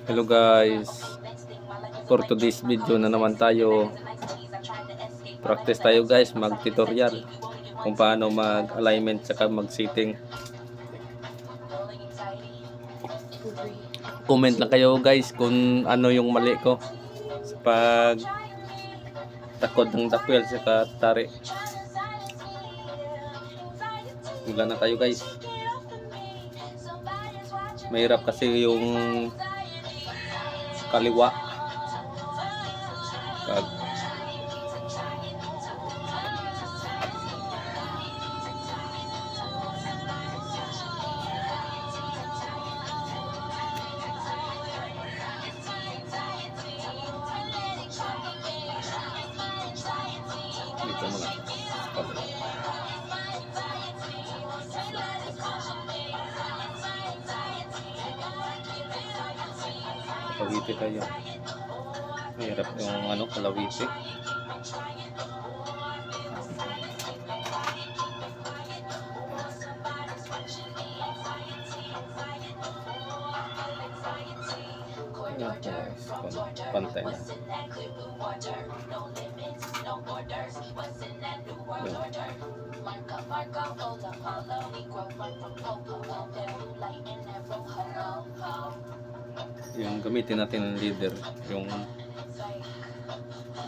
Hello guys, for today's video na naman tayo. Practice tayo guys, mag-tutorial kung paano mag-alignment saka mag-setting. Comment lang kayo guys kung ano yung mali ko sa pag takod ng dakwel saka tari. Wala na tayo guys. Mahirap kasi yung kaliwa. Dito muna. Kalawiti tayo. Mahirap yung kalawiti. Pantay na. Yung gamitin natin leader, yung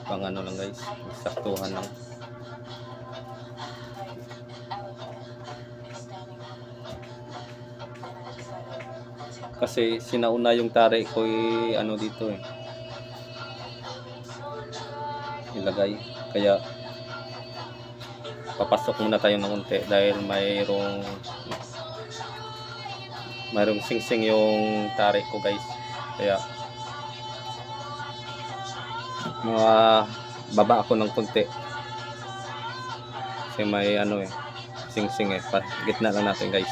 pang lang guys, saktuhan lang. Kasi sinauna yung tari ko dito ilagay, kaya papasok muna tayo ng unti dahil mayroong sing-sing yung tari ko guys, kaya baba ako ng konti kasi may sing-sing gitna lang natin guys.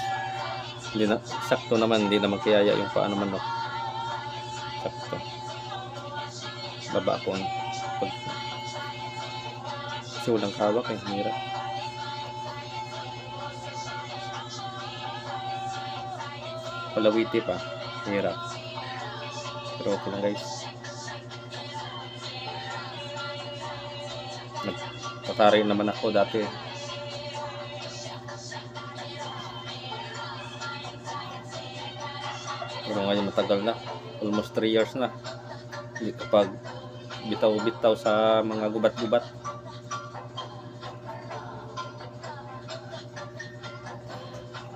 Hindi na sakto naman, hindi na magkayaya yung paano man sakto. Baba ako kasi walang hawak hirap. Palawiti pa, hirap. Pero okay lang guys. Nagtatari naman ako dati. Pero ngayon matagal na. Almost 3 years na. Hindi kapag bitaw-bitaw sa mga gubat-gubat.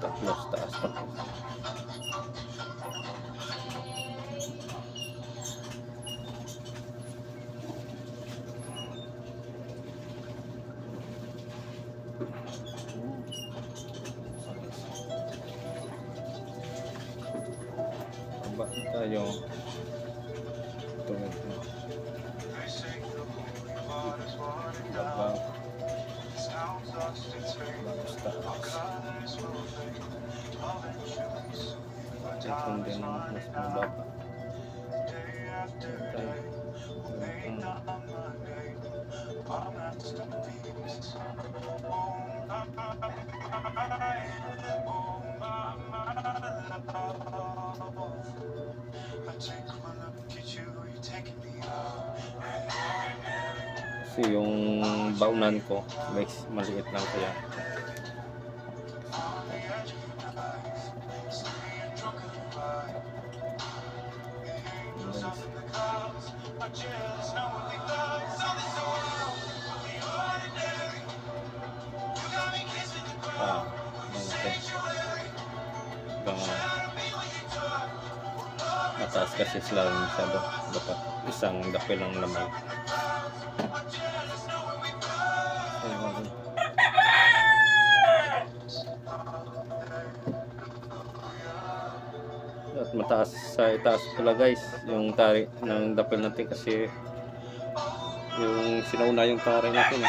Tapos taas pa. Ba tayo tulad na baba itong din ang mas mababa kasi yung baunan ko maliit lang kaya mataas kasi sila masyado, dapat isang dapil lang lamay. At mataas sa itaas pala guys yung tari ng dapil natin kasi yung sinauna yung tari natin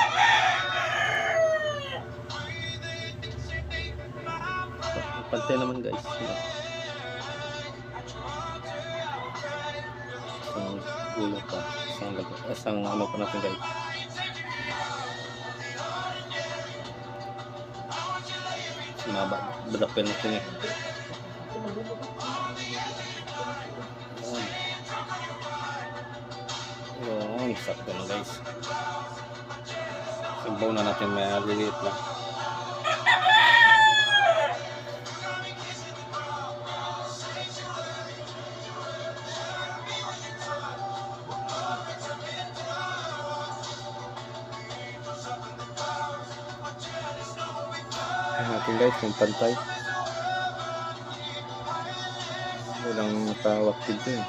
pantay naman guys. Isang ulo pa, isang pa natin guys. Mababa natin sakto na guys. Sabaw na natin, may liliit lang. Ayan natin guys, yung pantay. Walang nakawak dito eh.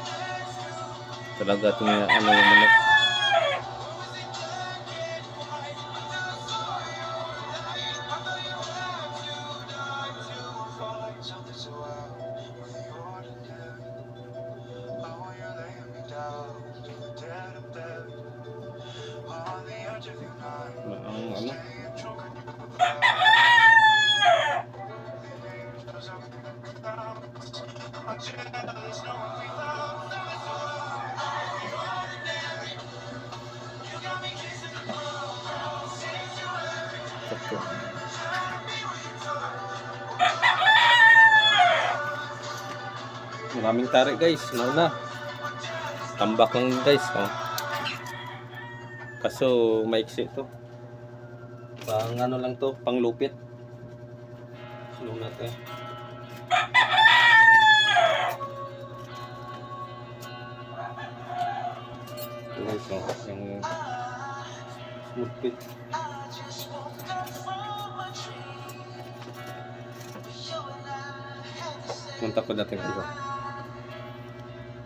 Talaga itong ano yung manok. Ang ano? Sakto. Maraming tarik guys, nauna. Tambak lang guys, oh. Kaso maiksi to. Pang ano lang to, pang lupit. Sulong natin. Ito guys, oh, yung smooth pit. Punta ko natin dito.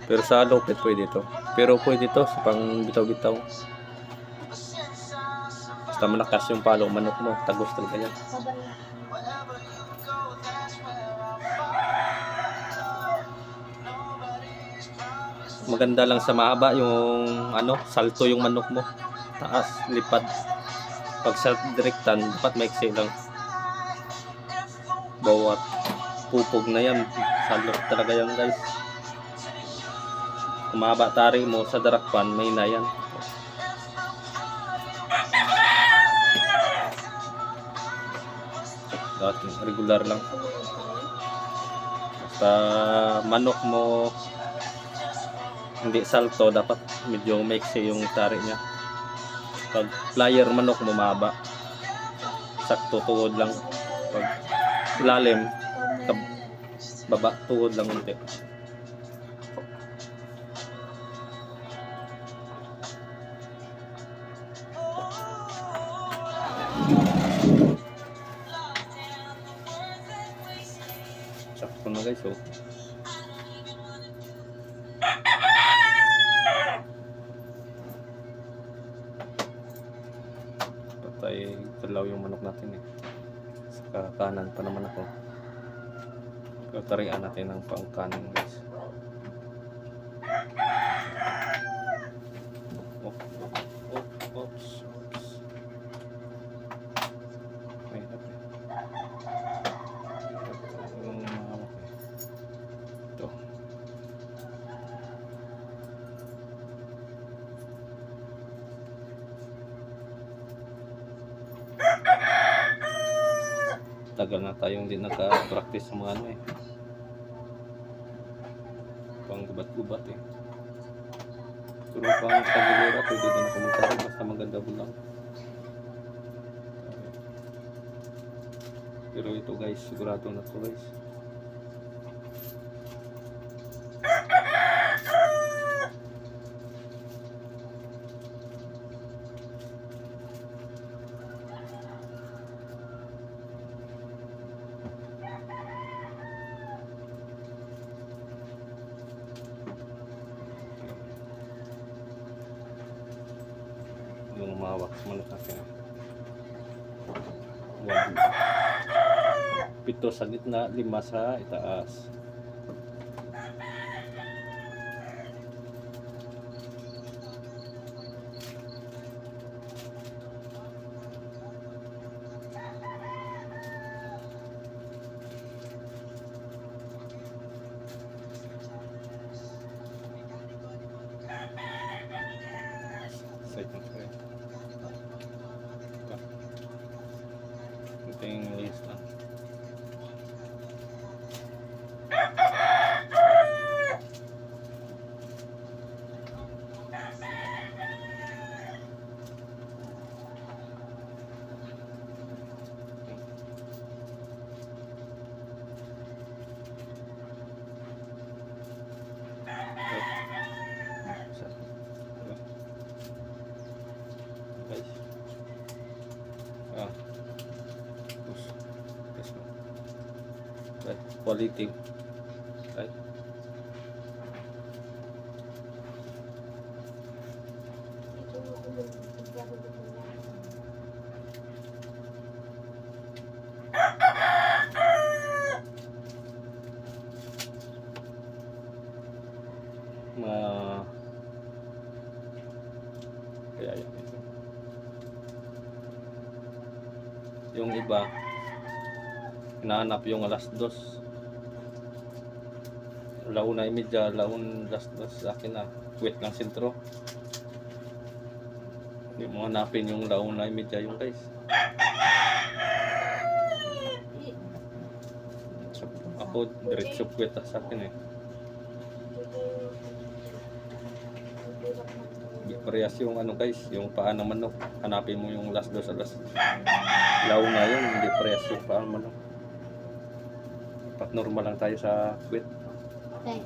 Pero sa lupit pwede to. Pero pwede to sa pang bitaw-bitaw. Basta malakas yung palo manok mo, tagos talaga yan. Maganda lang sa mahaba yung ano, salto yung manok mo. Taas, lipad. Pag sa direktan, dapat maiksi lang. Bawat pupog na yan, salok talaga yan guys. Kung mahaba tari mo sa darakpan, may na yan. Dapat regular lang. Basta manok mo hindi salto, dapat medyo maiksi yung tari niya. Pag flyer manok mo mahaba, sakto tuhod lang. Pag lalim, baba tuhod lang unti. Sakto na guys, oh. Patay talaw yung manok natin eh. Sa kanan pa naman ako. Tarian natin ng pangkanan guys. Oops. Wait, okay. Yung mahawak eh. Ito. Tagal na tayong hindi naka-practice sa mga ano eh. Pang gubat-gubat eh. Pero pang sa gilera, pwede din ako magkasal basta maganda bulang. Pero ito guys, sigurado na to guys. Yung umawak sa manok natin. 7 sa gitna, 5 sa itaas. Side mo siya. Ito yung list lang. quality. Ay, Ito yung ulo. Nagkakagulo na lang. ma kaya yun. Yung iba hinahanap yung alas 2, launa imidya, alas 2 sa akin na quit ng sentro. Hindi mo hanapin yung launa imidya yung guys. Hindi. So, ako diretso quit sa akin eh. Ito yung hirap ng Hindi parehas yung ano guys, yung paa ng manok. Hanapin mo yung alas 2, alas launa yun, hindi parehas yung paa ng manok. Dapat normal lang tayo sa quit. Tay,